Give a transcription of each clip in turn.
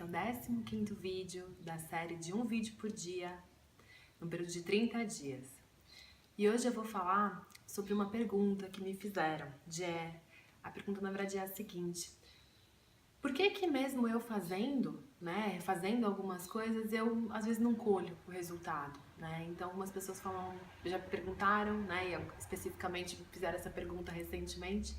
15º vídeo da série de um vídeo por dia, no período de 30 dias. E hoje eu vou falar sobre uma pergunta que me fizeram. A pergunta na verdade é a seguinte: por que mesmo eu fazendo algumas coisas, eu às vezes não colho o resultado, né? Então algumas pessoas já me perguntaram, né, e especificamente fizeram essa pergunta recentemente.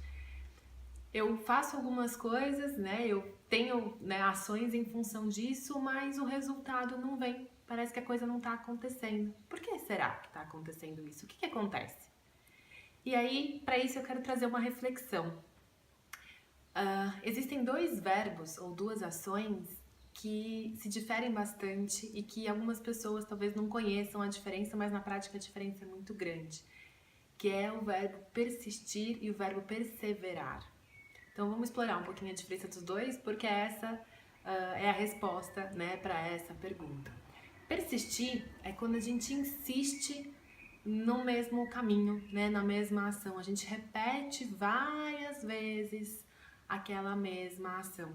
Eu faço algumas coisas, né? Eu tenho, né, ações em função disso, mas o resultado não vem. Parece que a coisa não está acontecendo. Por que será que está acontecendo isso? O que acontece? E aí, para isso, eu quero trazer uma reflexão. Existem dois verbos ou duas ações que se diferem bastante e que algumas pessoas talvez não conheçam a diferença, mas na prática a diferença é muito grande, que é o verbo persistir e o verbo perseverar. Então vamos explorar um pouquinho a diferença dos dois, porque essa é a resposta, né, para essa pergunta. Persistir é quando a gente insiste no mesmo caminho, né, na mesma ação. A gente repete várias vezes aquela mesma ação.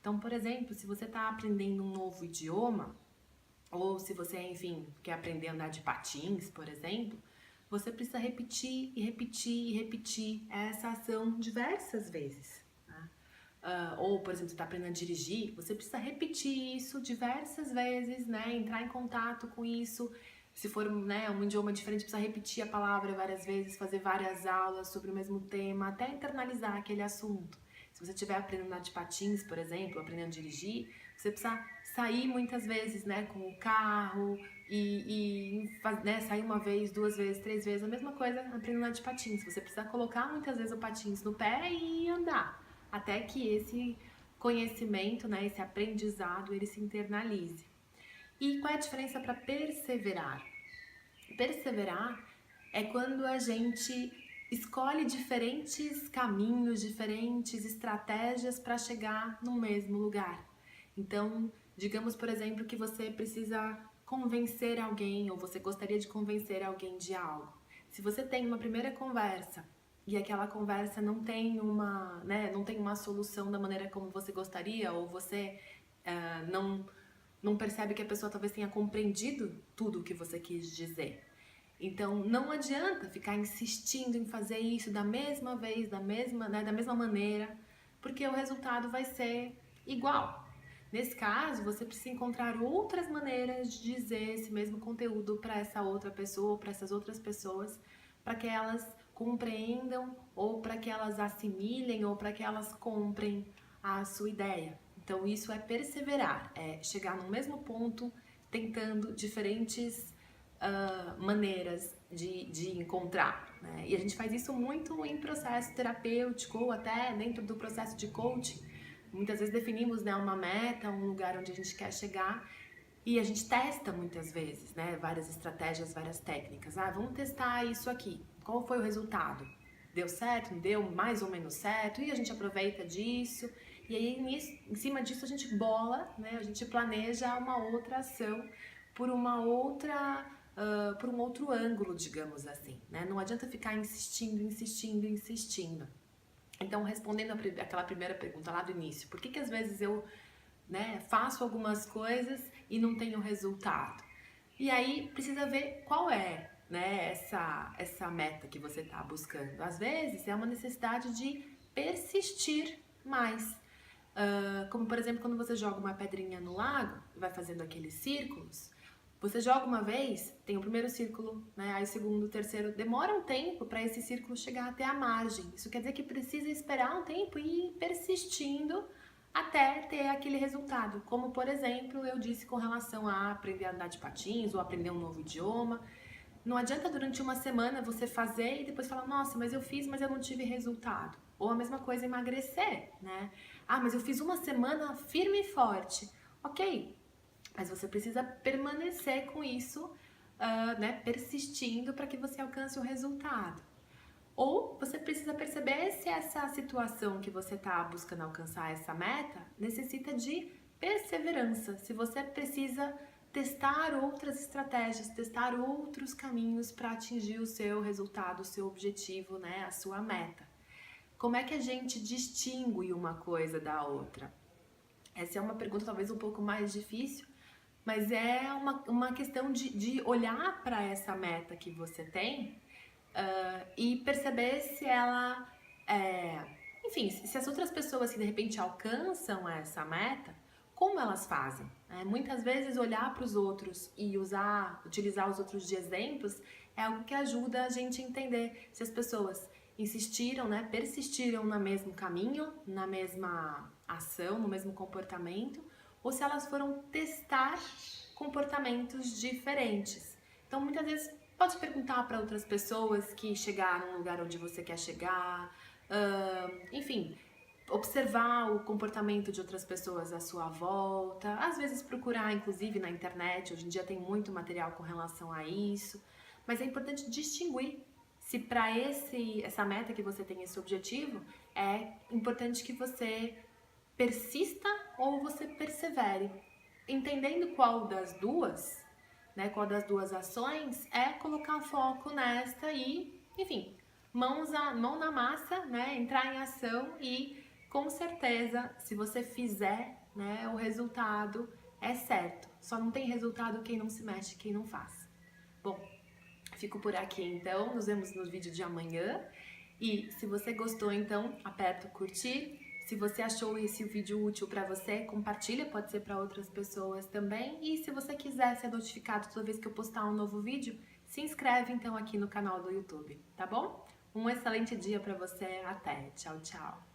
Então, por exemplo, se você está aprendendo um novo idioma, ou se você, enfim, quer aprender a andar de patins, por exemplo, você precisa repetir e repetir e repetir essa ação diversas vezes. Ou, por exemplo, você está aprendendo a dirigir, você precisa repetir isso diversas vezes, né? Entrar em contato com isso. Se for, né, um idioma diferente, precisa repetir a palavra várias vezes, fazer várias aulas sobre o mesmo tema, até internalizar aquele assunto. Se você estiver aprendendo a andar de patins, por exemplo, aprendendo a dirigir, você precisa sair muitas vezes, né, com o carro né, sair uma vez, duas vezes, três vezes, a mesma coisa aprendendo a andar de patins. Você precisa colocar muitas vezes o patins no pé e andar, até que esse conhecimento, né, esse aprendizado, ele se internalize. E qual é a diferença para perseverar? Perseverar é quando a gente escolhe diferentes caminhos, diferentes estratégias para chegar no mesmo lugar. Então, digamos, por exemplo, que você precisa convencer alguém ou você gostaria de convencer alguém de algo. Se você tem uma primeira conversa e aquela conversa não tem não tem uma solução da maneira como você gostaria, ou você não percebe que a pessoa talvez tenha compreendido tudo o que você quis dizer. Então, não adianta ficar insistindo em fazer isso da mesma vez, da mesma maneira, porque o resultado vai ser igual. Nesse caso, você precisa encontrar outras maneiras de dizer esse mesmo conteúdo para essa outra pessoa, para essas outras pessoas, para que elas compreendam, ou para que elas assimilem, ou para que elas comprem a sua ideia. Então, isso é perseverar, é chegar no mesmo ponto, tentando diferentes maneiras de encontrar, né? E a gente faz isso muito em processo terapêutico ou até dentro do processo de coaching. Muitas vezes definimos, né, uma meta, um lugar onde a gente quer chegar e a gente testa muitas vezes, né, várias estratégias, várias técnicas. Vamos testar isso aqui. Qual foi o resultado? Deu certo? Não deu? Mais ou menos certo? E a gente aproveita disso. E aí, em cima disso, a gente bola, né, a gente planeja uma outra ação por por um outro ângulo, digamos assim, né? Não adianta ficar insistindo. Então, respondendo aquela primeira pergunta lá do início, por que às vezes eu, né, faço algumas coisas e não tenho resultado? E aí precisa ver qual é, né, essa meta que você está buscando. Às vezes é uma necessidade de persistir mais. Como, por exemplo, quando você joga uma pedrinha no lago e vai fazendo aqueles círculos, você joga uma vez, tem o primeiro círculo, né? Aí o segundo, o terceiro, demora um tempo para esse círculo chegar até a margem. Isso quer dizer que precisa esperar um tempo e ir persistindo até ter aquele resultado. Como, por exemplo, eu disse com relação a aprender a andar de patins ou aprender um novo idioma. Não adianta durante uma semana você fazer e depois falar, nossa, mas eu fiz, mas eu não tive resultado. Ou a mesma coisa emagrecer, né? Mas eu fiz uma semana firme e forte. Ok, mas você precisa permanecer com isso, né, persistindo para que você alcance o resultado. Ou você precisa perceber se essa situação que você está buscando alcançar, essa meta, necessita de perseverança. Se você precisa testar outras estratégias, testar outros caminhos para atingir o seu resultado, o seu objetivo, né, a sua meta. Como é que a gente distingue uma coisa da outra? Essa é uma pergunta talvez um pouco mais difícil, mas é uma questão de olhar para essa meta que você tem e perceber se ela, enfim, se as outras pessoas que de repente alcançam essa meta, como elas fazem? Muitas vezes olhar para os outros e utilizar os outros de exemplos é algo que ajuda a gente a entender se as pessoas insistiram, né, persistiram no mesmo caminho, na mesma ação, no mesmo comportamento, ou se elas foram testar comportamentos diferentes. Então, muitas vezes, pode perguntar para outras pessoas que chegaram no lugar onde você quer chegar, enfim, observar o comportamento de outras pessoas à sua volta, às vezes procurar, inclusive, na internet, hoje em dia tem muito material com relação a isso, mas é importante distinguir se para essa meta que você tem, esse objetivo, é importante que você persista ou você persevere. Entendendo qual das duas, né, qual das duas ações, é colocar foco nesta e, enfim, mão na massa, né, entrar em ação e, com certeza, se você fizer, né, o resultado é certo. Só não tem resultado quem não se mexe, quem não faz. Bom, fico por aqui então, nos vemos no vídeo de amanhã. E se você gostou, então aperta o curtir. Se você achou esse vídeo útil para você, compartilha, pode ser para outras pessoas também. E se você quiser ser notificado toda vez que eu postar um novo vídeo, se inscreve então aqui no canal do YouTube, tá bom? Um excelente dia para você, até, tchau, tchau!